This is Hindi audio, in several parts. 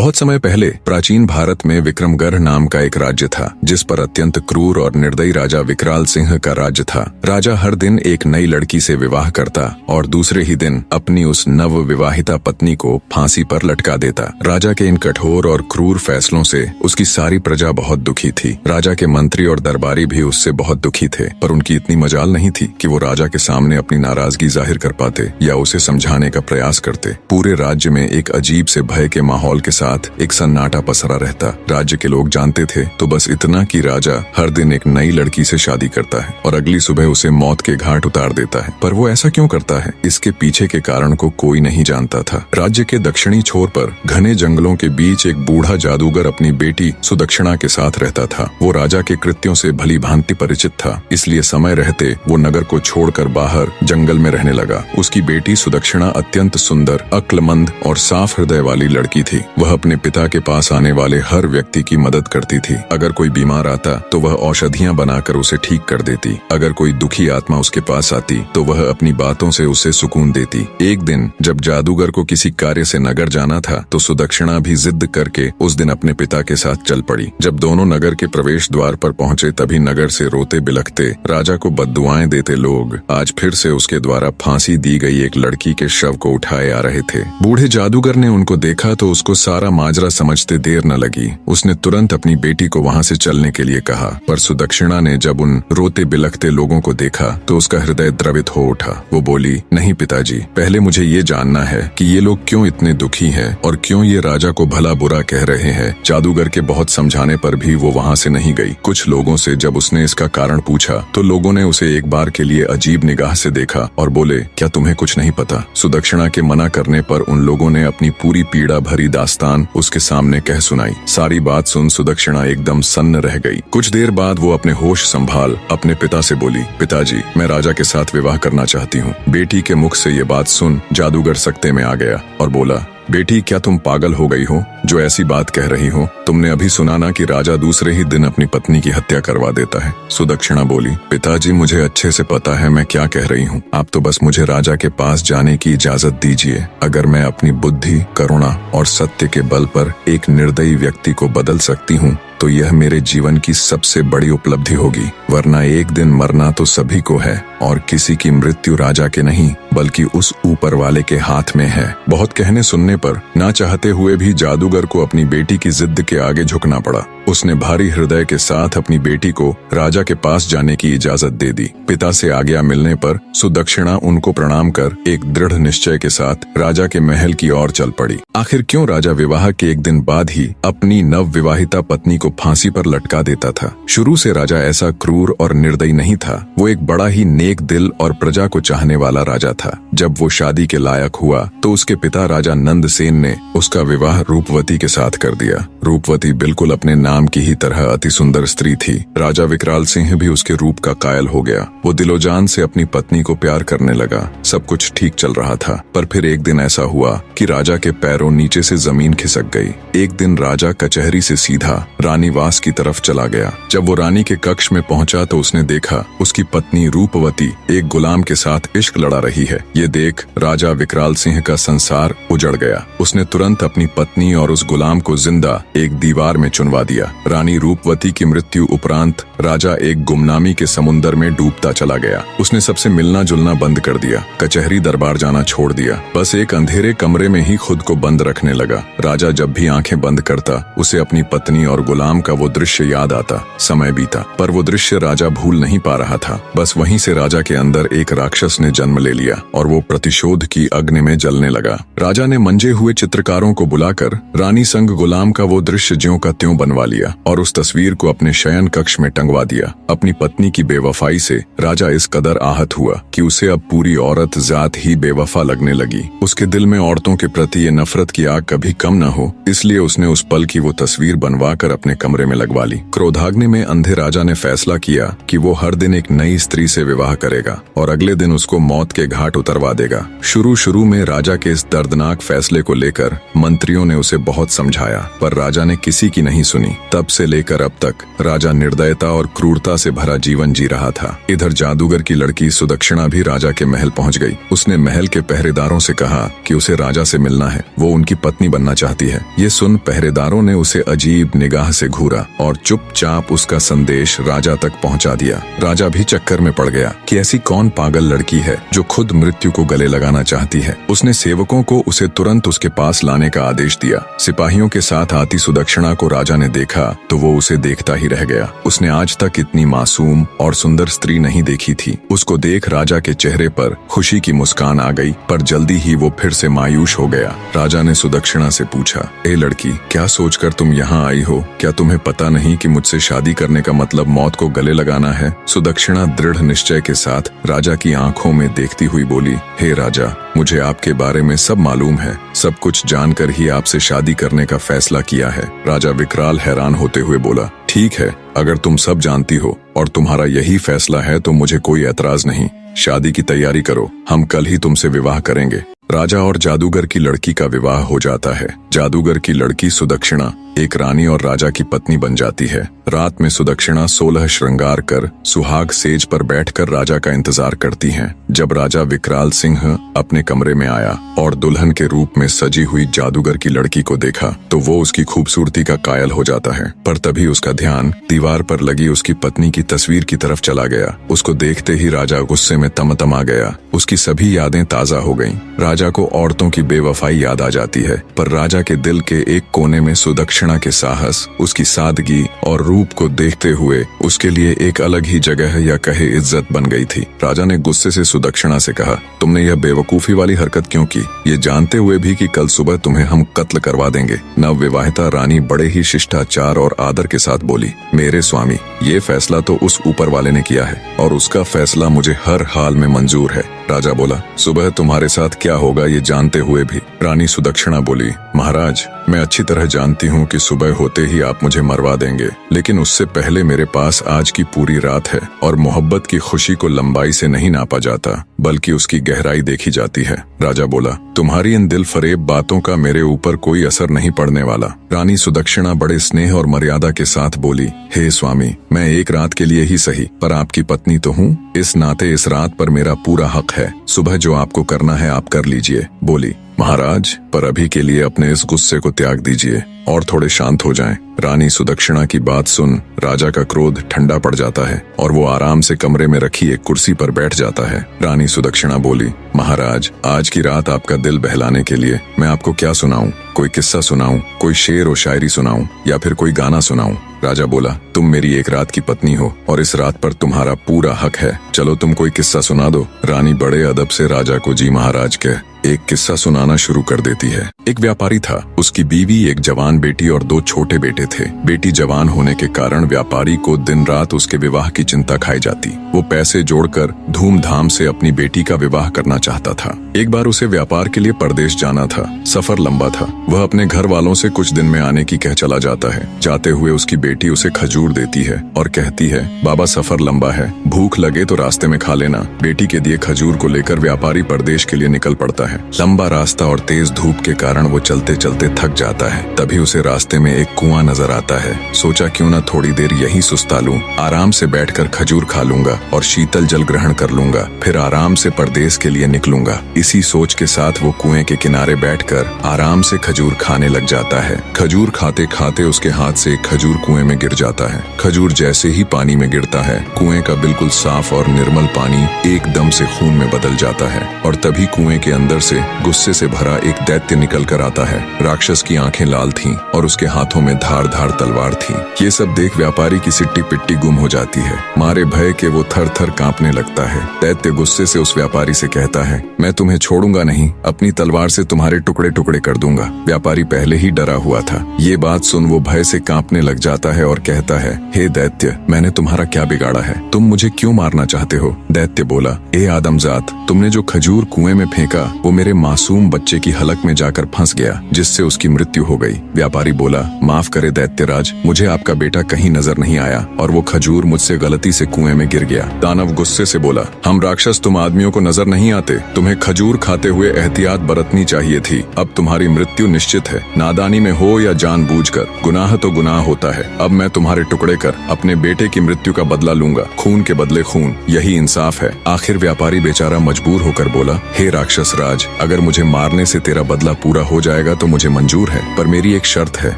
बहुत समय पहले प्राचीन भारत में विक्रमगढ़ नाम का एक राज्य था, जिस पर अत्यंत क्रूर और निर्दयी राजा विकराल सिंह का राज्य था। राजा हर दिन एक नई लड़की से विवाह करता और दूसरे ही दिन अपनी उस नव विवाहिता पत्नी को फांसी पर लटका देता। राजा के इन कठोर और क्रूर फैसलों से उसकी सारी प्रजा बहुत दुखी थी। राजा के मंत्री और दरबारी भी उससे बहुत दुखी थे, पर उनकी इतनी मजाल नहीं थी कि वो राजा के सामने अपनी नाराजगी जाहिर कर पाते या उसे समझाने का प्रयास करते। पूरे राज्य में एक अजीब से भय के माहौल के साथ एक सन्नाटा पसरा रहता। राज्य के लोग जानते थे तो बस इतना कि राजा हर दिन एक नई लड़की से शादी करता है और अगली सुबह उसे मौत के घाट उतार देता है। पर वो ऐसा क्यों करता है, इसके पीछे के कारण को कोई नहीं जानता था। राज्य के दक्षिणी छोर पर घने जंगलों के बीच एक बूढ़ा जादूगर अपनी बेटी सुदक्षिणा के साथ रहता था। वो राजा के कृत्यों से भली भांति परिचित था, इसलिए समय रहते वो नगर को छोड़कर बाहर जंगल में रहने लगा। उसकी बेटी सुदक्षिणा अत्यंत सुंदर, अक्लमंद और साफ हृदय वाली लड़की थी। वह अपने पिता के पास आने वाले हर व्यक्ति की मदद करती थी। अगर कोई बीमार आता तो वह औषधियां बनाकर उसे ठीक कर देती। अगर कोई दुखी आत्मा उसके पास आती तो वह अपनी बातों से उसे सुकून देती। एक दिन जब जादूगर को किसी कार्य से नगर जाना था तो सुदक्षिणा भी जिद करके उस दिन अपने पिता के साथ चल पड़ी। जब दोनों नगर के प्रवेश द्वार पर पहुंचे तभी नगर से रोते बिलखते राजा को बद्दुआएं देते लोग आज फिर से उसके द्वारा फांसी दी गई एक लड़की के शव को उठाए आ रहे थे। बूढ़े जादूगर ने उनको देखा तो उसको सारा माजरा समझते देर न लगी। उसने तुरंत अपनी बेटी को वहां से चलने के लिए कहा, पर सुदक्षिणा ने जब उन रोते बिलखते लोगों को देखा तो उसका हृदय द्रवित हो उठा। वो बोली, नहीं पिताजी, पहले मुझे ये जानना है कि ये लोग क्यों इतने दुखी हैं और क्यों ये राजा को भला बुरा कह रहे हैं। जादूगर के बहुत समझाने पर भी वो वहां से नहीं गई। कुछ लोगों से जब उसने इसका कारण पूछा तो लोगों ने उसे एक बार के लिए अजीब निगाह से देखा और बोले, क्या तुम्हें कुछ नहीं पता? सुदक्षिणा के मना करने पर उन लोगों ने अपनी पूरी पीड़ा भरी दास्तान उसके सामने कह सुनाई। सारी बात सुन सुदक्षिणा एकदम सन्न रह गई। कुछ देर बाद वो अपने होश संभाल अपने पिता से बोली, पिताजी, मैं राजा के साथ विवाह करना चाहती हूँ। बेटी के मुख से ये बात सुन जादूगर सकते में आ गया और बोला, बेटी, क्या तुम पागल हो गई हो जो ऐसी बात कह रही हो? तुमने अभी सुना ना कि राजा दूसरे ही दिन अपनी पत्नी की हत्या करवा देता है। सुदक्षिणा बोली, पिताजी, मुझे अच्छे से पता है मैं क्या कह रही हूँ। आप तो बस मुझे राजा के पास जाने की इजाजत दीजिए। अगर मैं अपनी बुद्धि, करुणा और सत्य के बल पर एक निर्दयी व्यक्ति को बदल सकती हूँ तो यह मेरे जीवन की सबसे बड़ी उपलब्धि होगी, वरना एक दिन मरना तो सभी को है और किसी की मृत्यु राजा के नहीं बल्कि उस ऊपर वाले के हाथ में है। बहुत कहने सुनने पर ना चाहते हुए भी जादूगर को अपनी बेटी की जिद के आगे झुकना पड़ा। उसने भारी हृदय के साथ अपनी बेटी को राजा के पास जाने की इजाजत दे दी। पिता से आज्ञा मिलने पर सुदक्षिणा उनको प्रणाम कर एक दृढ़ निश्चय के साथ राजा के महल की ओर चल पड़ी। आखिर क्यों राजा विवाह के एक दिन बाद ही अपनी नव विवाहिता पत्नी को फांसी पर लटका देता था? शुरू से राजा ऐसा क्रूर और निर्दयी नहीं था। वो एक बड़ा ही नेक दिल और प्रजा को चाहने वाला राजा था। जब वो शादी के लायक हुआ तो उसके पिता राजा नंदसेन ने उसका विवाह रूपवती के साथ कर दिया। रूपवती बिल्कुल अपने नाम की ही तरह अति सुंदर स्त्री थी। राजा विकराल सिंह भी उसके रूप का कायल हो गया। वो दिलोजान से अपनी पत्नी को प्यार करने लगा। सब कुछ ठीक चल रहा था, पर फिर एक दिन ऐसा हुआ कि राजा के पैरों नीचे से जमीन खिसक गई। एक दिन राजा कचहरी से सीधा रानीवास की तरफ चला गया। जब वो रानी के कक्ष में पहुंचा तो उसने देखा उसकी पत्नी रूपवती एक गुलाम के साथ इश्क लड़ा रही है। ये देख राजा विकराल सिंह का संसार उजड़ गया। उसने तुरंत अपनी पत्नी और उस गुलाम को जिंदा एक दीवार में चुनवा दिया। रानी रूपवती की मृत्यु उपरांत राजा एक गुमनामी के समुंदर में डूबता चला गया। उसने सबसे मिलना जुलना बंद कर दिया, कचहरी दरबार जाना छोड़ दिया। बस एक अंधेरे कमरे में ही खुद को बंद रखने लगा। राजा जब भी आंखें बंद करता उसे अपनी पत्नी और गुलाम का वो दृश्य याद आता। समय बीता पर वो दृश्य राजा भूल नहीं पा रहा था। बस वहीं से राजा के अंदर एक राक्षस ने जन्म ले लिया और वो प्रतिशोध की अग्नि में जलने लगा। राजा ने मंजे हुए चित्रकारों को बुलाकर रानी संग गुलाम का वो दृश्य ज्यों का त्यों बनवा लिया और उस तस्वीर को अपने शयन कक्ष में टंगवा दिया। अपनी पत्नी की बेवफाई से राजा इस कदर आहत हुआ कि उसे अब पूरी औरत जात ही बेवफा लगने लगी। उसके दिल में औरतों के प्रति ये नफरत की आग कभी कम न हो, इसलिए उसने उस पल की वो तस्वीर बनवा कर अपने कमरे में लगवा ली। क्रोधाग्नि में अंधे राजा ने फैसला किया कि वो हर दिन एक नई स्त्री से विवाह करेगा और अगले दिन उसको मौत के घाट उतरवा देगा। शुरू में राजा के इस दर्दनाक फैसले को लेकर मंत्रियों ने उसे बहुत समझाया, पर राजा ने किसी की नहीं सुनी। तब से लेकर अब तक राजा निर्दयता और क्रूरता से भरा जीवन जी रहा था। इधर जादूगर की लड़की सुदक्षिणा भी राजा के महल पहुंच गई। उसने महल के पहरेदारों से कहा कि उसे राजा से मिलना है, वो उनकी पत्नी बनना चाहती है। ये सुन पहरेदारों ने उसे अजीब निगाह से घूरा और चुपचाप उसका संदेश राजा तक पहुंचा दिया। राजा भी चक्कर में पड़ गया कि ऐसी कौन पागल लड़की है जो खुद मृत्यु को गले लगाना चाहती है। उसने सेवकों को उसे तुरंत उसके पास लाने का आदेश दिया। सिपाहियों के साथ आती सुदक्षिणा को राजा ने देखा तो वो उसे देखता ही रह गया। उसने आज तक इतनी मासूम और सुंदर स्त्री नहीं देखी थी। उसको देख राजा के चेहरे पर खुशी की मुस्कान आ गई, पर जल्दी ही वो फिर से मायूस हो गया। राजा ने सुदक्षिणा से पूछा, ए लड़की, क्या सोचकर तुम यहाँ आई हो? क्या तुम्हें पता नहीं कि मुझसे शादी करने का मतलब मौत को गले लगाना है? सुदक्षिणा दृढ़ निश्चय के साथ राजा की आंखों में देखती हुई बोली, हे राजा, मुझे आपके बारे में सब मालूम है। सब कुछ जानकर ही आपसे शादी करने का फैसला किया है। राजा विकराल हैरान होते हुए बोला, ठीक है, अगर तुम सब जानती हो और तुम्हारा यही फैसला है तो मुझे कोई एतराज नहीं। शादी की तैयारी करो, हम कल ही तुमसे विवाह करेंगे। राजा और जादूगर की लड़की का विवाह हो जाता है। जादूगर की लड़की सुदक्षिणा एक रानी और राजा की पत्नी बन जाती है। रात में सुदक्षिणा 16 श्रृंगार कर सुहाग सेज पर बैठकर राजा का इंतजार करती हैं। जब राजा विकराल सिंह अपने कमरे में आया और दुल्हन के रूप में सजी हुई जादूगर की लड़की को देखा तो वो उसकी खूबसूरती का कायल हो जाता है। पर तभी उसका ध्यान दीवार पर लगी उसकी पत्नी की तस्वीर की तरफ चला गया। उसको देखते ही राजा गुस्से में तमतमा गया। उसकी सभी यादें ताजा हो गईं। राजा को औरतों की बेवफाई याद आ जाती है, पर राजा के दिल के एक कोने में सुदक्षिणा के साहस, उसकी सादगी और रूप को देखते हुए उसके लिए एक अलग ही जगह या कहे इज्जत बन गई थी। राजा ने गुस्से से सुदक्षिणा से कहा, तुमने यह बेवकूफी वाली हरकत क्यों की, ये जानते हुए भी कि कल सुबह तुम्हें हम कत्ल करवा देंगे? नवविवाहिता रानी बड़े ही शिष्टाचार और आदर के साथ बोली, मेरे स्वामी, ये फैसला तो उस ऊपर वाले ने किया है और उसका फैसला मुझे हर हाल में मंजूर है। राजा बोला, सुबह तुम्हारे साथ क्या होगा ये जानते हुए भी? रानी सुदक्षिणा बोली, महाराज, मैं अच्छी तरह जानती हूँ कि सुबह होते ही आप मुझे मरवा देंगे, लेकिन उससे पहले मेरे पास आज की पूरी रात है और मोहब्बत की खुशी को लंबाई से नहीं नापा जाता बल्कि उसकी गहराई देखी जाती है। राजा बोला, तुम्हारी इन दिल फरेब बातों का मेरे ऊपर कोई असर नहीं पड़ने वाला। रानी सुदक्षिणा बड़े स्नेह और मर्यादा के साथ बोली, हे स्वामी, मैं एक रात के लिए ही सही पर आपकी पत्नी तो हूँ। इस नाते इस रात पर मेरा पूरा हक है। सुबह जो आपको करना है आप कर लीजिए। बोली, महाराज, पर अभी के लिए अपने इस गुस्से को त्याग दीजिए और थोड़े शांत हो जाएं। रानी सुदक्षिणा की बात सुन राजा का क्रोध ठंडा पड़ जाता है और वो आराम से कमरे में रखी एक कुर्सी पर बैठ जाता है। रानी सुदक्षिणा बोली, महाराज, आज की रात आपका दिल बहलाने के लिए मैं आपको क्या सुनाऊं? कोई किस्सा सुनाऊं, कोई शेर और शायरी सुनाऊं या फिर कोई गाना सुनाऊं? राजा बोला, तुम मेरी एक रात की पत्नी हो और इस रात पर तुम्हारा पूरा हक है। चलो तुम कोई किस्सा सुना दो। रानी बड़े अदब से राजा को जी महाराज कह एक किस्सा सुनाना शुरू कर देती है। एक व्यापारी था, उसकी बीवी, एक जवान बेटी और 2 छोटे बेटे थे। बेटी जवान होने के कारण व्यापारी को दिन रात उसके विवाह की चिंता खाई जाती। वो पैसे जोड़कर धूमधाम से अपनी बेटी का विवाह करना चाहता था। एक बार उसे व्यापार के लिए परदेश जाना था। सफर लंबा था। वह अपने घर वालों से कुछ दिन में आने की कह चला जाता है। जाते हुए उसकी बेटी उसे खजूर देती है और कहती है, बाबा, सफर लंबा है, भूख लगे तो रास्ते में खा लेना। बेटी के दिए खजूर को लेकर व्यापारी परदेश के लिए निकल पड़ता है। लंबा रास्ता और तेज धूप के कारण वो चलते चलते थक जाता है। तभी उसे रास्ते में एक कुआं नजर आता है। सोचा क्यों न थोड़ी देर यहीं सुस्ता लूं, आराम से बैठकर खजूर खा लूंगा और शीतल जल ग्रहण कर लूंगा, फिर आराम से परदेश के लिए निकलूंगा। इसी सोच के साथ वो कुएं के किनारे बैठकर आराम से खजूर खाने लग जाता है। खजूर खाते खाते उसके हाथ से एक खजूर कुएं में गिर जाता है। खजूर जैसे ही पानी में गिरता है, कुएं का बिल्कुल साफ और निर्मल पानी एकदम से खून में बदल जाता है और तभी कुएं के अंदर से गुस्से से भरा एक दैत्य निकल कर आता है। राक्षस की आंखें लाल थीं और उसके हाथों में धार धार तलवार थी। ये सब देख व्यापारी की सिट्टी पिट्टी गुम हो जाती है। मारे भय के वो थर थर कांपने लगता है। दैत्य गुस्से से उस व्यापारी से कहता है, मैं तुम्हें छोड़ूंगा नहीं, अपनी तलवार से तुम्हारे टुकड़े टुकड़े कर दूंगा। व्यापारी पहले ही डरा हुआ था। ये बात सुन वो भय से कांपने लग जाता है और कहता है, हे दैत्य, मैंने तुम्हारा क्या बिगाड़ा है? तुम मुझे क्यों मारना चाहते हो? दैत्य बोला, ए आदमजात, तुमने जो खजूर कुएं में फेंका वो वो मेरे मासूम बच्चे की हलक में जाकर फंस गया, जिससे उसकी मृत्यु हो गई। व्यापारी बोला, माफ करे दैत्यराज, मुझे आपका बेटा कहीं नजर नहीं आया और वो खजूर मुझसे गलती से कुएं में गिर गया। दानव गुस्से से बोला, हम राक्षस तुम आदमियों को नजर नहीं आते, तुम्हें खजूर खाते हुए एहतियात बरतनी चाहिए थी। अब तुम्हारी मृत्यु निश्चित है, नादानी में हो या जानबूझकर, गुनाह तो गुनाह होता है। अब मैं तुम्हारे टुकड़े कर अपने बेटे की मृत्यु का बदला लूंगा, खून के बदले खून, यही इंसाफ है। आखिर व्यापारी बेचारा मजबूर होकर बोला, हे राक्षस राज, अगर मुझे मारने से तेरा बदला पूरा हो जाएगा तो मुझे मंजूर है, पर मेरी एक शर्त है।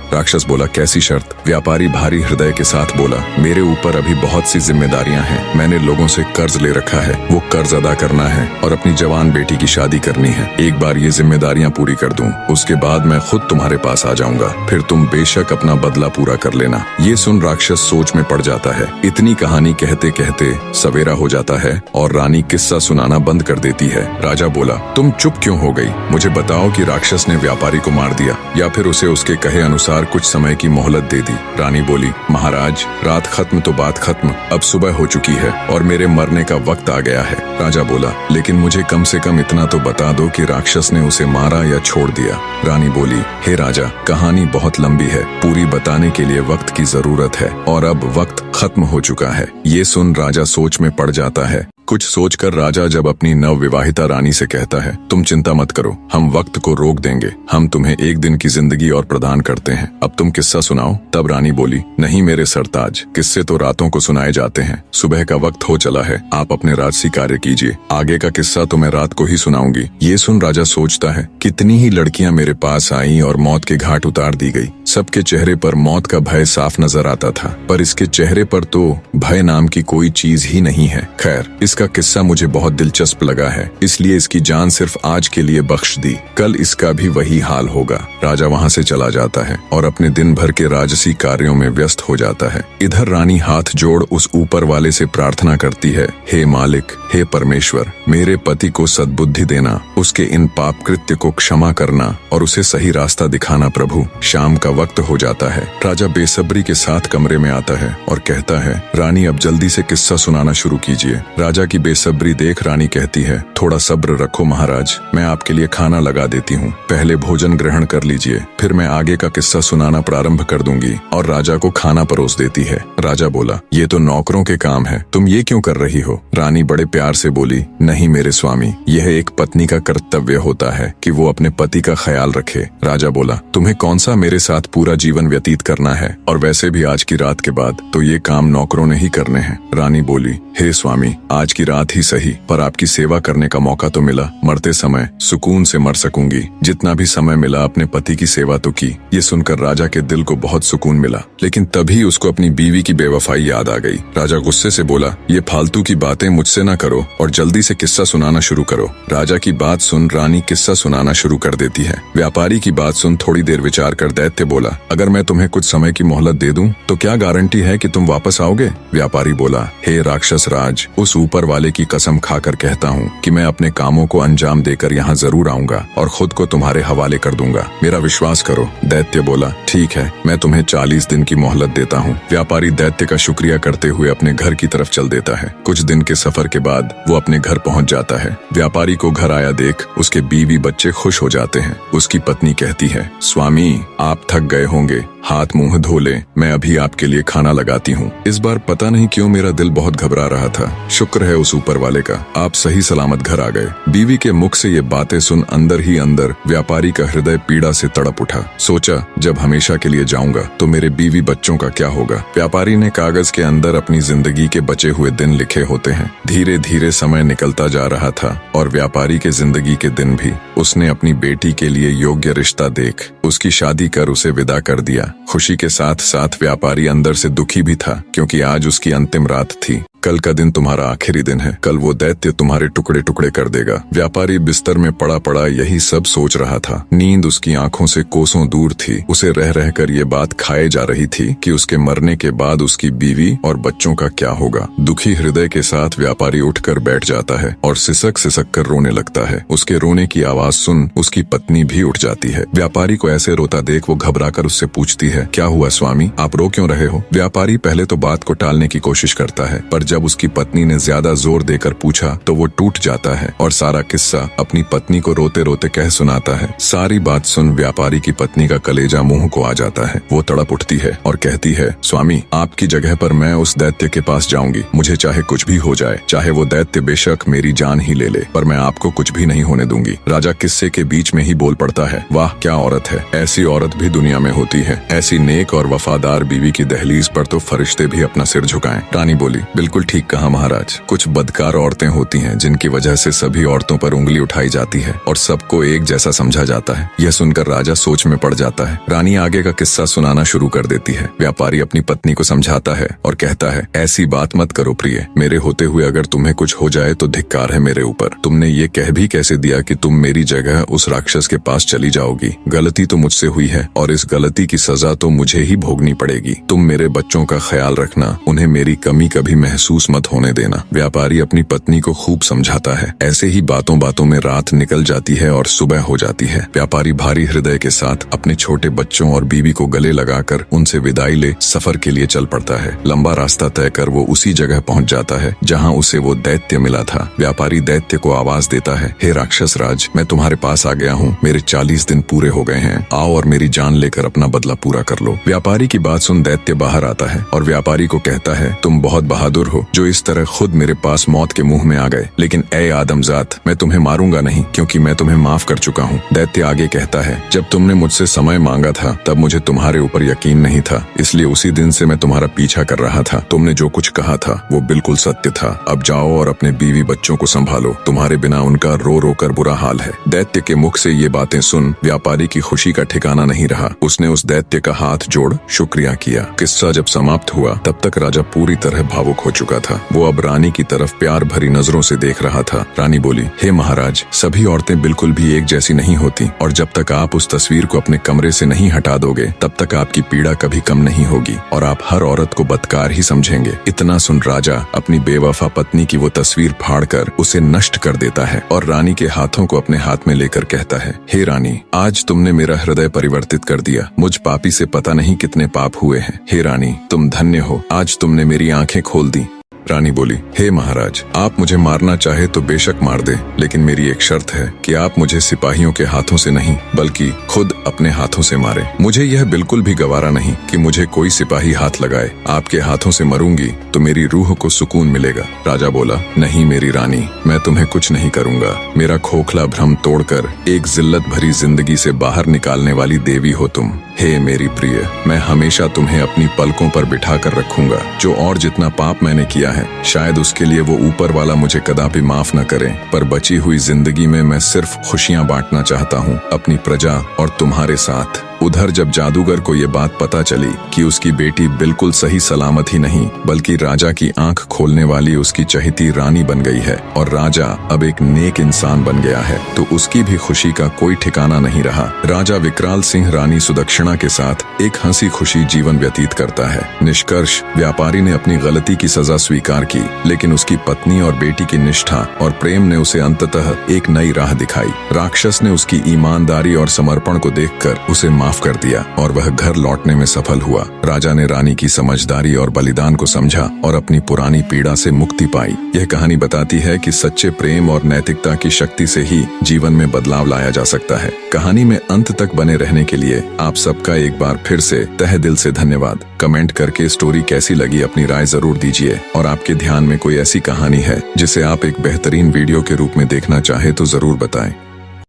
राक्षस बोला, कैसी शर्त? व्यापारी भारी हृदय के साथ बोला, मेरे ऊपर अभी बहुत सी जिम्मेदारियां हैं, मैंने लोगों से कर्ज ले रखा है, वो कर्ज अदा करना है और अपनी जवान बेटी की शादी करनी है। एक बार ये जिम्मेदारियां पूरी कर दूं, उसके बाद मैं खुद तुम्हारे पास आ जाऊंगा, फिर तुम बेशक अपना बदला पूरा कर लेना। ये सुन राक्षस सोच में पड़ जाता है। इतनी कहानी कहते कहते सवेरा हो जाता है और रानी किस्सा सुनाना बंद कर देती है। राजा बोला, तुम चुप क्यों हो गई? मुझे बताओ कि राक्षस ने व्यापारी को मार दिया या फिर उसे उसके कहे अनुसार कुछ समय की मोहलत दे दी। रानी बोली, महाराज, रात खत्म तो बात खत्म, अब सुबह हो चुकी है और मेरे मरने का वक्त आ गया है। राजा बोला, लेकिन मुझे कम से कम इतना तो बता दो कि राक्षस ने उसे मारा या छोड़ दिया। रानी बोली, हे राजा, कहानी बहुत लंबी है, पूरी बताने के लिए वक्त की जरूरत है और अब वक्त खत्म हो चुका है। ये सुन राजा सोच में पड़ जाता है। कुछ सोचकर राजा जब अपनी नवविवाहिता रानी से कहता है, तुम चिंता मत करो, हम वक्त को रोक देंगे, हम तुम्हें एक दिन की जिंदगी और प्रदान करते हैं, अब तुम किस्सा सुनाओ। तब रानी बोली, नहीं मेरे सरताज, किस्से तो रातों को सुनाए जाते हैं, सुबह का वक्त हो चला है, आप अपने राजसी कार्य कीजिए, आगे का किस्सा तो मैं रात को ही सुनाऊंगी। ये सुन राजा सोचता है, कितनी ही लड़कियां मेरे पास आईं और मौत के घाट उतार दी गई, सबके चेहरे पर मौत का भय साफ नजर आता था, पर इसके चेहरे पर तो भय नाम की कोई चीज ही नहीं है। खैर, इसका किस्सा मुझे बहुत दिलचस्प लगा है, इसलिए इसकी जान सिर्फ आज के लिए बख्श दी, कल इसका भी वही हाल होगा। राजा वहाँ से चला जाता है और अपने दिन भर के राजसी कार्यों में व्यस्त हो जाता है। इधर रानी हाथ जोड़ उस ऊपर वाले से प्रार्थना करती है, हे मालिक, हे परमेश्वर, मेरे पति को सद्बुद्धि देना, उसके इन पाप कृत्य को क्षमा करना और उसे सही रास्ता दिखाना प्रभु। शाम का वक्त हो जाता है। राजा बेसब्री के साथ कमरे में आता है और कहता है, रानी अब जल्दी से किस्सा सुनाना शुरू कीजिए। राजा की बेसब्री देख रानी कहती है, थोड़ा सब्र रखो महाराज, मैं आपके लिए खाना लगा देती हूँ, पहले भोजन ग्रहण कर लीजिए, फिर मैं आगे का किस्सा सुनाना प्रारंभ कर दूंगी। और राजा को खाना परोस देती है। राजा बोला, ये तो नौकरों के काम है, तुम ये क्यों कर रही हो? रानी बड़े प्यार से बोली, नहीं मेरे स्वामी, यह एक पत्नी का कर्तव्य होता है कि वो अपने पति का ख्याल रखे। राजा बोला, तुम्हें कौन सा मेरे साथ पूरा जीवन व्यतीत करना है, और वैसे भी आज की रात के बाद तो ये काम नौकरों ने ही करने हैं। रानी बोली, हे स्वामी, आज की रात ही सही, पर आपकी सेवा करने का मौका तो मिला, मरते समय सुकून से मर सकूंगी, जितना भी समय मिला अपने पति की सेवा तो की। ये सुनकर राजा के दिल को बहुत सुकून मिला, लेकिन तभी उसको अपनी बीवी की बेवफाई याद आ गई। राजा गुस्से से बोला, ये फालतू की बातें मुझसे ना करो और जल्दी से किस्सा सुनाना शुरू करो। राजा की बात सुन रानी किस्सा सुनाना शुरू कर देती है। व्यापारी की बात सुन थोड़ी देर विचार कर दैत्य बोला, अगर मैं तुम्हें कुछ समय की मोहलत दे दूं तो क्या गारंटी है कि तुम वापस आओगे? व्यापारी बोला, हे राक्षस राज, उस ऊपर वाले की कसम खाकर कहता हूँ कि मैं अपने कामों को अंजाम देकर यहाँ जरूर आऊंगा और खुद को तुम्हारे हवाले कर दूंगा, मेरा विश्वास करो। दैत्य बोला, ठीक है, मैं तुम्हें 40 दिन की मोहलत देता हूँ। व्यापारी दैत्य का शुक्रिया करते हुए अपने घर की तरफ चल देता है। कुछ दिन के सफर के बाद वो अपने घर पहुँच जाता है। व्यापारी को घर आया देख उसके बीवी बच्चे खुश हो जाते हैं। उसकी पत्नी कहती है, स्वामी, आप थक गए होंगे, हाथ मुंह धो लें, मैं अभी आपके लिए खाना लगाती हूँ। इस बार पता नहीं क्यों मेरा दिल बहुत घबरा रहा था, शुक्र है उस ऊपर वाले का, आप सही सलामत घर आ गए। बीवी के मुख से ये बातें सुन अंदर ही अंदर व्यापारी का हृदय पीड़ा से तड़प उठा। सोचा, जब हमेशा के लिए जाऊंगा तो मेरे बीवी बच्चों का क्या होगा? व्यापारी ने कागज के अंदर अपनी जिंदगी के बचे हुए दिन लिखे होते हैं। धीरे धीरे समय निकलता जा रहा था और व्यापारी के जिंदगी के दिन भी। उसने अपनी बेटी के लिए योग्य रिश्ता देख उसकी शादी कर उसे विदा कर दिया। खुशी के साथ साथ व्यापारी अंदर से दुखी भी था, क्योंकि आज उसकी अंतिम रात थी। कल का दिन तुम्हारा आखिरी दिन है, कल वो दैत्य तुम्हारे टुकड़े टुकड़े कर देगा। व्यापारी बिस्तर में पड़ा पड़ा यही सब सोच रहा था। नींद उसकी आंखों से कोसों दूर थी। उसे रह रहकर ये बात खाए जा रही थी कि उसके मरने के बाद उसकी बीवी और बच्चों का क्या होगा। दुखी हृदय के साथ व्यापारी उठकर बैठ जाता है और सिसक सिसक कर रोने लगता है। उसके रोने की आवाज सुन उसकी पत्नी भी उठ जाती है। व्यापारी को ऐसे रोता देख वो घबराकर उससे पूछती है, क्या हुआ स्वामी, आप रो क्यों रहे हो? व्यापारी पहले तो बात को टालने की कोशिश करता है, पर जब उसकी पत्नी ने ज्यादा जोर देकर पूछा तो वो टूट जाता है और सारा किस्सा अपनी पत्नी को रोते रोते कह सुनाता है। सारी बात सुन व्यापारी की पत्नी का कलेजा मुंह को आ जाता है। वो तड़प उठती है और कहती है, स्वामी, आपकी जगह पर मैं उस दैत्य के पास जाऊंगी। मुझे चाहे कुछ भी हो जाए, चाहे वो दैत्य बेशक मेरी जान ही ले ले, पर मैं आपको कुछ भी नहीं होने दूंगी। राजा किस्से के बीच में ही बोल पड़ता है, वाह क्या औरत है, ऐसी औरत भी दुनिया में होती है। ऐसी नेक और वफादार बीवी की दहलीज पर तो फरिश्ते भी अपना सिर झुकाएं। रानी बोली, बिल्कुल ठीक कहा महाराज। कुछ बदकार औरतें होती हैं जिनकी वजह से सभी औरतों पर उंगली उठाई जाती है और सबको एक जैसा समझा जाता है। यह सुनकर राजा सोच में पड़ जाता है। रानी आगे का किस्सा सुनाना शुरू कर देती है। व्यापारी अपनी पत्नी को समझाता है और कहता है, ऐसी बात मत करो प्रिय, मेरे होते हुए अगर तुम्हें कुछ हो जाए तो धिक्कार है मेरे ऊपर। तुमने ये कह भी कैसे दिया कि तुम मेरी जगह उस राक्षस के पास चली जाओगी? गलती तो मुझसे हुई है और इस गलती की सजा तो मुझे ही भोगनी पड़ेगी। तुम मेरे बच्चों का ख्याल रखना, उन्हें मेरी कमी कभी महसूस मत होने देना। व्यापारी अपनी पत्नी को खूब समझाता है। ऐसे ही बातों बातों में रात निकल जाती है और सुबह हो जाती है। व्यापारी भारी हृदय के साथ अपने छोटे बच्चों और बीवी को गले लगाकर उनसे विदाई ले सफर के लिए चल पड़ता है। लंबा रास्ता तय कर वो उसी जगह पहुंच जाता है जहां उसे वो दैत्य मिला था। व्यापारी दैत्य को आवाज देता है, हे राक्षस राज, मैं तुम्हारे पास आ गया हूँ। मेरे 40 दिन पूरे हो गए हैं। आओ और मेरी जान लेकर अपना बदला पूरा कर लो। व्यापारी की बात सुन दैत्य बाहर आता है और व्यापारी को कहता है, तुम बहुत बहादुर हो जो इस तरह खुद मेरे पास मौत के मुंह में आ गए, लेकिन ए आदमजात, मैं तुम्हें मारूंगा नहीं क्योंकि मैं तुम्हें माफ कर चुका हूँ। दैत्य आगे कहता है, जब तुमने मुझसे समय मांगा था तब मुझे तुम्हारे ऊपर यकीन नहीं था, इसलिए उसी दिन से मैं तुम्हारा पीछा कर रहा था। तुमने जो कुछ कहा था वो बिल्कुल सत्य था। अब जाओ और अपने बीवी बच्चों को संभालो, तुम्हारे बिना उनका रो रो कर बुरा हाल है। दैत्य के मुख से ये बातें सुन व्यापारी की खुशी का ठिकाना नहीं रहा। उसने उस दैत्य का हाथ जोड़ शुक्रिया किया। किस्सा जब समाप्त हुआ तब तक राजा पूरी तरह भावुक हो चुका था। वो अब रानी की तरफ प्यार भरी नजरों से देख रहा था। रानी बोली, हे महाराज, सभी औरतें बिल्कुल भी एक जैसी नहीं होती और जब तक आप उस तस्वीर को अपने कमरे से नहीं हटा दोगे तब तक आपकी पीड़ा कभी कम नहीं होगी और आप हर औरत को बदकार ही समझेंगे। इतना सुन राजा अपनी बेवफा पत्नी की वो तस्वीर फाड़कर उसे नष्ट कर देता है और रानी के हाथों को अपने हाथ में लेकर कहता है, हे रानी, आज तुमने मेरा हृदय परिवर्तित कर दिया। मुझ पापी से पता नहीं कितने पाप हुए हैं। हे रानी, तुम धन्य हो, आज तुमने मेरी आंखें खोल दी। रानी बोली, हे महाराज, आप मुझे मारना चाहे तो बेशक मार दे, लेकिन मेरी एक शर्त है कि आप मुझे सिपाहियों के हाथों से नहीं बल्कि खुद अपने हाथों से मारे। मुझे यह बिल्कुल भी गवारा नहीं कि मुझे कोई सिपाही हाथ लगाए। आपके हाथों से मरूंगी तो मेरी रूह को सुकून मिलेगा। राजा बोला, नहीं मेरी रानी, मैं तुम्हें कुछ नहीं करूंगा। मेरा खोखला भ्रम तोड़कर एक जिल्लत भरी जिंदगी से बाहर निकालने वाली देवी हो तुम। हे मेरी प्रिय, मैं हमेशा तुम्हें अपनी पलकों पर बिठा कर रखूंगा। जो और जितना पाप मैंने किया है, शायद उसके लिए वो ऊपर वाला मुझे कदापि माफ न करे, पर बची हुई जिंदगी में मैं सिर्फ खुशियां बांटना चाहता हूँ अपनी प्रजा और तुम्हारे साथ। उधर जब जादूगर को ये बात पता चली कि उसकी बेटी बिल्कुल सही सलामत ही नहीं बल्कि राजा की आंख खोलने वाली उसकी चहेती रानी बन गई है और राजा अब एक नेक इंसान बन गया है, तो उसकी भी खुशी का कोई ठिकाना नहीं रहा। राजा विकराल सिंह रानी सुदक्षिणा के साथ एक हंसी खुशी जीवन व्यतीत करता है। निष्कर्ष, व्यापारी ने अपनी गलती की सजा स्वीकार की, लेकिन उसकी पत्नी और बेटी की निष्ठा और प्रेम ने उसे अंततः एक नई राह दिखाई। राक्षस ने उसकी ईमानदारी और समर्पण को देखकर उसे माफ कर दिया और वह घर लौटने में सफल हुआ। राजा ने रानी की समझदारी और बलिदान को समझा और अपनी पुरानी पीड़ा से मुक्ति पाई। यह कहानी बताती है कि सच्चे प्रेम और नैतिकता की शक्ति से ही जीवन में बदलाव लाया जा सकता है। कहानी में अंत तक बने रहने के लिए आप सबका एक बार फिर से तहे दिल से धन्यवाद। कमेंट करके स्टोरी कैसी लगी अपनी राय जरूर दीजिए और आपके ध्यान में कोई ऐसी कहानी है जिसे आप एक बेहतरीन वीडियो के रूप में देखना चाहे तो जरूर बताएं।